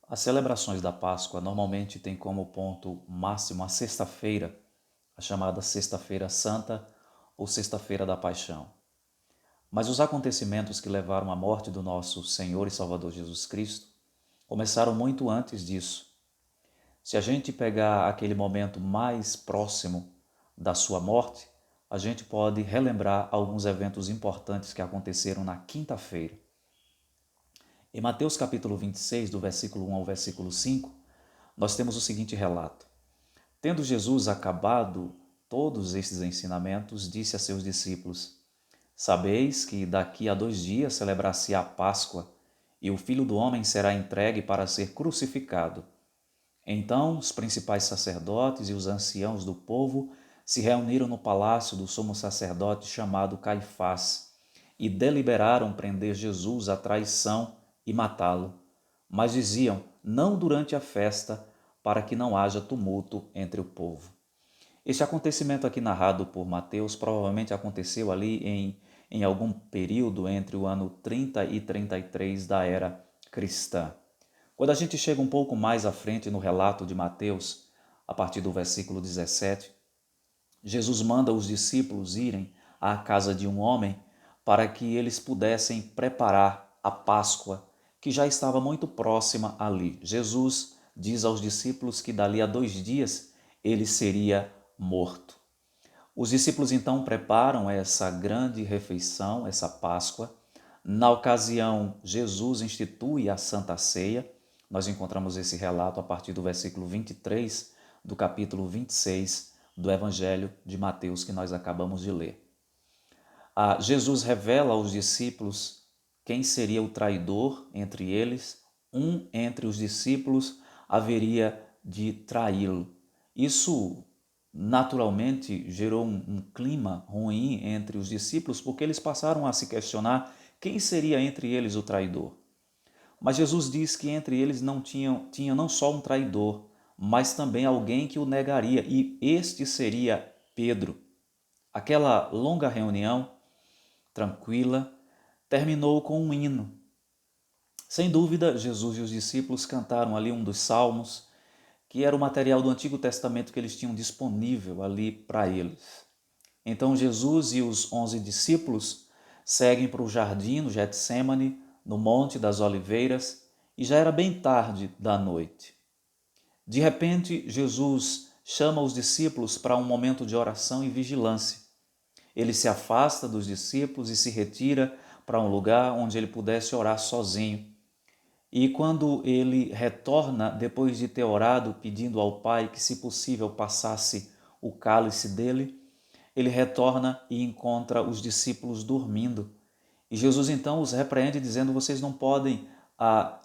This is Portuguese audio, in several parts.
As celebrações da Páscoa normalmente têm como ponto máximo a sexta-feira, a chamada Sexta-feira Santa ou Sexta-feira da Paixão. Mas os acontecimentos que levaram à morte do nosso Senhor e Salvador Jesus Cristo começaram muito antes disso. Se a gente pegar aquele momento mais próximo da sua morte, a gente pode relembrar alguns eventos importantes que aconteceram na quinta-feira. Em Mateus capítulo 26, do versículo 1 ao versículo 5, nós temos o seguinte relato. Tendo Jesus acabado todos estes ensinamentos, disse a seus discípulos: Sabeis que daqui a 2 dias celebrar-se-á a Páscoa, e o Filho do Homem será entregue para ser crucificado. Então os principais sacerdotes e os anciãos do povo se reuniram no palácio do sumo sacerdote chamado Caifás e deliberaram prender Jesus à traição e matá-lo. Mas diziam: não durante a festa, para que não haja tumulto entre o povo. Este acontecimento aqui narrado por Mateus provavelmente aconteceu ali em algum período entre o ano 30 e 33 da era cristã. Quando a gente chega um pouco mais à frente no relato de Mateus, a partir do versículo 17, Jesus manda os discípulos irem à casa de um homem para que eles pudessem preparar a Páscoa, que já estava muito próxima ali. Jesus diz aos discípulos que dali a 2 dias ele seria morto. Os discípulos então preparam essa grande refeição, essa Páscoa. Na ocasião, Jesus institui a Santa Ceia. Nós encontramos esse relato a partir do versículo 23 do capítulo 26 do Evangelho de Mateus que nós acabamos de ler. Jesus revela aos discípulos quem seria o traidor entre eles. Um entre os discípulos haveria de traí-lo. Isso naturalmente gerou um clima ruim entre os discípulos, porque eles passaram a se questionar quem seria entre eles o traidor. Mas Jesus diz que entre eles tinha não só um traidor, mas também alguém que o negaria, e este seria Pedro. Aquela longa reunião, tranquila, terminou com um hino. Sem dúvida, Jesus e os discípulos cantaram ali um dos salmos, que era o material do Antigo Testamento que eles tinham disponível ali para eles. Então Jesus e os 11 discípulos seguem para o jardim, no Getsêmani, no Monte das Oliveiras, e já era bem tarde da noite. De repente, Jesus chama os discípulos para um momento de oração e vigilância. Ele se afasta dos discípulos e se retira para um lugar onde ele pudesse orar sozinho. E quando ele retorna, depois de ter orado, pedindo ao Pai que, se possível, passasse o cálice dele, ele retorna e encontra os discípulos dormindo. E Jesus então os repreende, dizendo: vocês não podem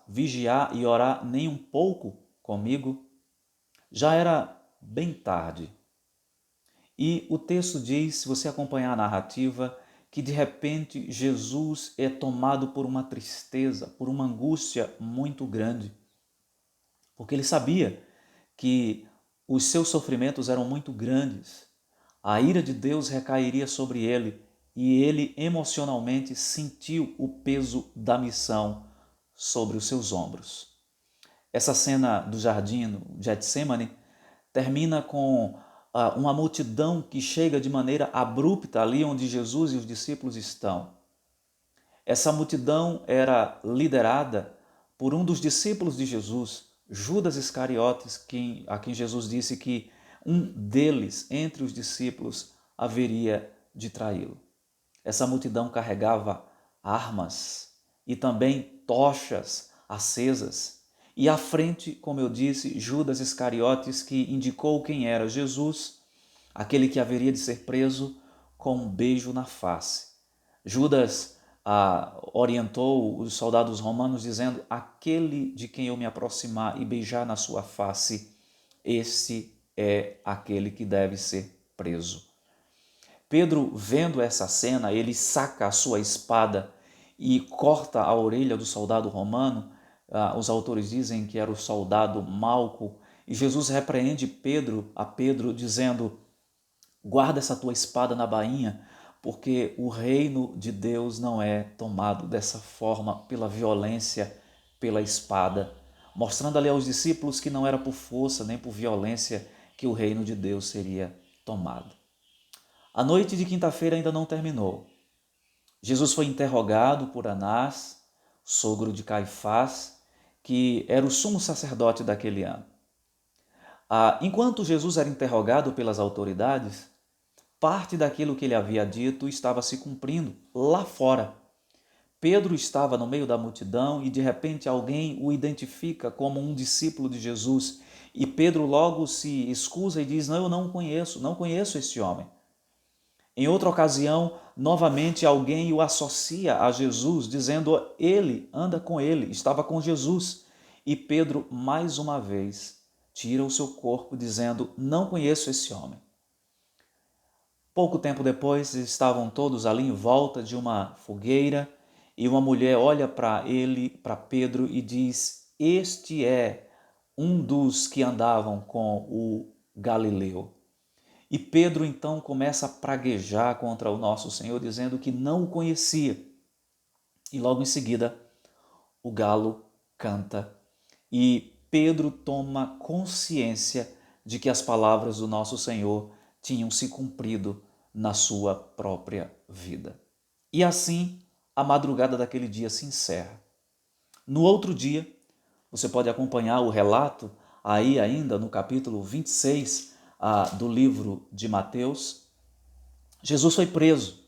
vigiar e orar nem um pouco comigo? Já era bem tarde. E o texto diz, se você acompanhar a narrativa, que de repente Jesus é tomado por uma tristeza, por uma angústia muito grande, porque ele sabia que os seus sofrimentos eram muito grandes, a ira de Deus recairia sobre ele e ele emocionalmente sentiu o peso da missão sobre os seus ombros. Essa cena do jardim, no Getsemane, termina com uma multidão que chega de maneira abrupta ali onde Jesus e os discípulos estão. Essa multidão era liderada por um dos discípulos de Jesus, Judas Iscariotes, a quem Jesus disse que um deles, entre os discípulos, haveria de traí-lo. Essa multidão carregava armas e também tochas acesas. E à frente, como eu disse, Judas Iscariotes, que indicou quem era Jesus, aquele que haveria de ser preso, com um beijo na face. Judas orientou os soldados romanos dizendo: aquele de quem eu me aproximar e beijar na sua face, esse é aquele que deve ser preso. Pedro, vendo essa cena, ele saca a sua espada e corta a orelha do soldado romano. Os autores dizem que era o soldado Malco, e Jesus repreende a Pedro, dizendo: guarda essa tua espada na bainha, porque o reino de Deus não é tomado dessa forma, pela violência, pela espada, mostrando ali aos discípulos que não era por força nem por violência que o reino de Deus seria tomado. A noite de quinta-feira ainda não terminou. Jesus foi interrogado por Anás, sogro de Caifás, que era o sumo sacerdote daquele ano. Enquanto Jesus era interrogado pelas autoridades, parte daquilo que ele havia dito estava se cumprindo lá fora. Pedro estava no meio da multidão e de repente alguém o identifica como um discípulo de Jesus. E Pedro logo se excusa e diz: não, eu não conheço esse homem. Em outra ocasião, novamente alguém o associa a Jesus, dizendo: ele anda com ele, estava com Jesus. E Pedro, mais uma vez, tira o seu corpo, dizendo: não conheço esse homem. Pouco tempo depois, estavam todos ali em volta de uma fogueira e uma mulher olha para Pedro, e diz: este é um dos que andavam com o Galileu. E Pedro então começa a praguejar contra o nosso Senhor, dizendo que não o conhecia. E logo em seguida, o galo canta e Pedro toma consciência de que as palavras do nosso Senhor tinham se cumprido na sua própria vida. E assim, a madrugada daquele dia se encerra. No outro dia, você pode acompanhar o relato aí ainda no capítulo 26 do livro de Mateus. Jesus foi preso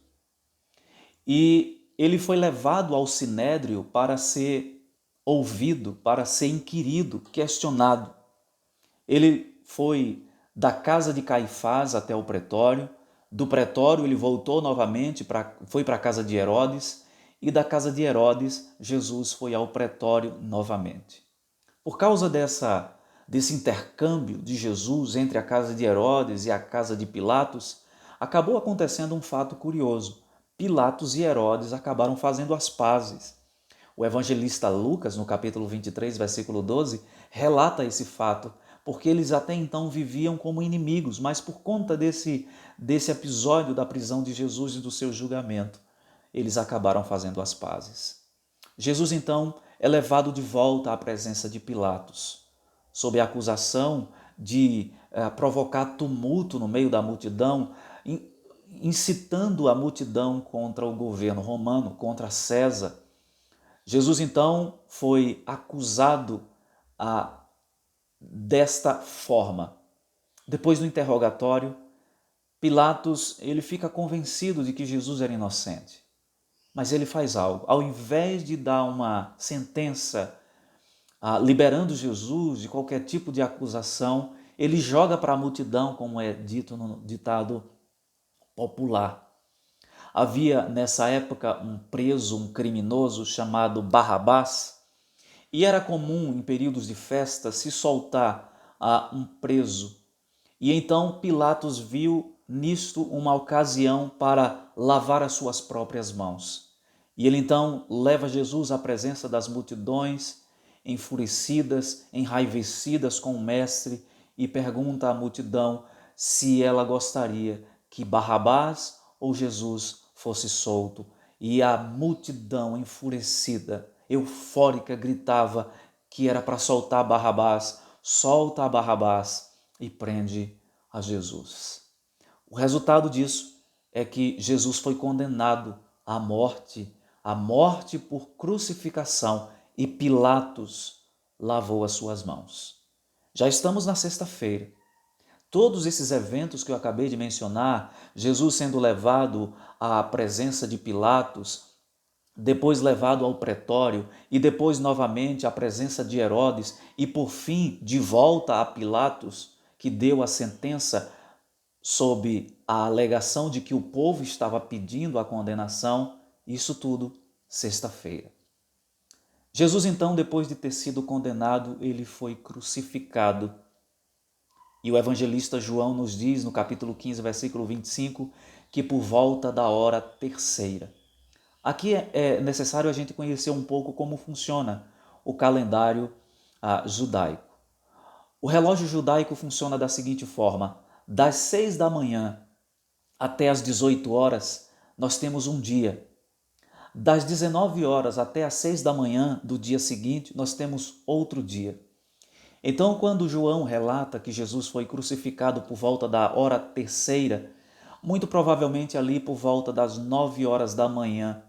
e ele foi levado ao sinédrio para ser ouvido, para ser inquirido, questionado. Ele foi da casa de Caifás até o pretório, do pretório ele voltou novamente, foi para a casa de Herodes, e da casa de Herodes Jesus foi ao pretório novamente. Por causa desse intercâmbio de Jesus entre a casa de Herodes e a casa de Pilatos, acabou acontecendo um fato curioso. Pilatos e Herodes acabaram fazendo as pazes. O evangelista Lucas, no capítulo 23, versículo 12, relata esse fato, porque eles até então viviam como inimigos, mas por conta desse episódio da prisão de Jesus e do seu julgamento, eles acabaram fazendo as pazes. Jesus, então, é levado de volta à presença de Pilatos, sob a acusação de provocar tumulto no meio da multidão, incitando a multidão contra o governo romano, contra César. Jesus, então, foi acusado desta forma. Depois do interrogatório, Pilatos ele fica convencido de que Jesus era inocente. Mas ele faz algo. Ao invés de dar uma sentença liberando Jesus de qualquer tipo de acusação, ele joga para a multidão, como é dito no ditado popular. Havia nessa época um preso, um criminoso chamado Barrabás, e era comum em períodos de festa se soltar um preso. E então Pilatos viu nisto uma ocasião para lavar as suas próprias mãos. E ele então leva Jesus à presença das multidões, enfurecidas, enraivecidas com o mestre, e pergunta à multidão se ela gostaria que Barrabás ou Jesus fosse solto. E a multidão enfurecida, eufórica, gritava que era para soltar Barrabás, solta Barrabás e prende a Jesus. O resultado disso é que Jesus foi condenado à morte por crucificação, e Pilatos lavou as suas mãos. Já estamos na sexta-feira. Todos esses eventos que eu acabei de mencionar, Jesus sendo levado à presença de Pilatos, depois levado ao pretório e depois novamente à presença de Herodes e por fim de volta a Pilatos, que deu a sentença sob a alegação de que o povo estava pedindo a condenação, isso tudo sexta-feira. Jesus então, depois de ter sido condenado, ele foi crucificado. E o evangelista João nos diz, no capítulo 15, versículo 25, que por volta da hora terceira. Aqui é necessário a gente conhecer um pouco como funciona o calendário judaico. O relógio judaico funciona da seguinte forma: das 6 da manhã até as 18 horas, nós temos um dia. Das 19 horas até as 6 da manhã do dia seguinte, nós temos outro dia. Então, quando João relata que Jesus foi crucificado por volta da hora terceira, muito provavelmente ali por volta das 9 horas da manhã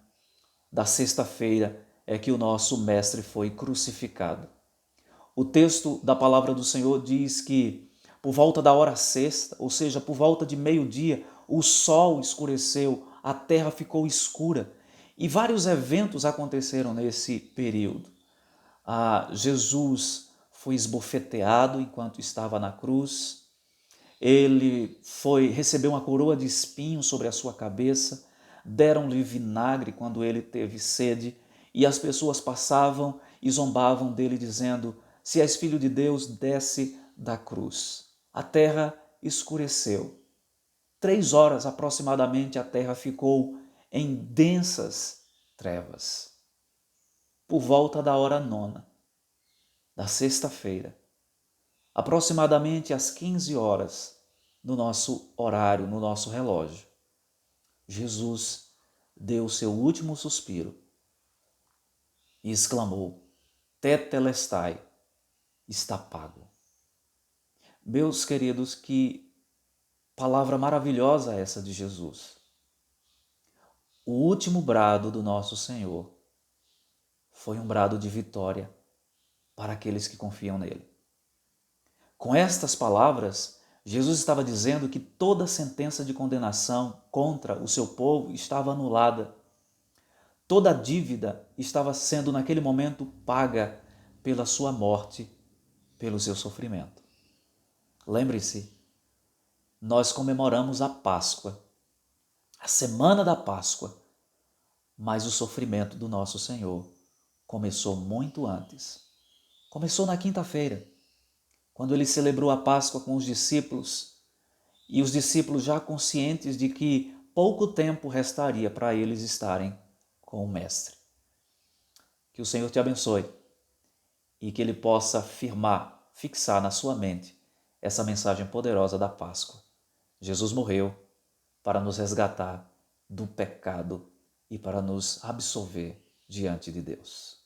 da sexta-feira é que o nosso mestre foi crucificado. O texto da palavra do Senhor diz que por volta da hora sexta, ou seja, por volta de meio-dia, o sol escureceu, a terra ficou escura e vários eventos aconteceram nesse período. Jesus foi esbofeteado enquanto estava na cruz, ele recebeu uma coroa de espinhos sobre a sua cabeça, deram-lhe vinagre quando ele teve sede, e as pessoas passavam e zombavam dele, dizendo: se és filho de Deus, desce da cruz. A terra escureceu. 3 horas aproximadamente a terra ficou em densas trevas. Por volta da hora nona da sexta-feira, aproximadamente às 15 horas, no nosso horário, no nosso relógio, Jesus deu o seu último suspiro e exclamou: Tetelestai, está pago. Meus queridos, que palavra maravilhosa essa de Jesus. O último brado do nosso Senhor foi um brado de vitória para aqueles que confiam nele. Com estas palavras, Jesus estava dizendo que toda sentença de condenação contra o seu povo estava anulada. Toda dívida estava sendo naquele momento paga pela sua morte, pelo seu sofrimento. Lembre-se, nós comemoramos a Páscoa, a semana da Páscoa, mas o sofrimento do nosso Senhor começou muito antes. Começou na quinta-feira, quando ele celebrou a Páscoa com os discípulos, e os discípulos já conscientes de que pouco tempo restaria para eles estarem com o Mestre. Que o Senhor te abençoe e que Ele possa fixar na sua mente essa mensagem poderosa da Páscoa. Jesus morreu para nos resgatar do pecado e para nos absolver diante de Deus.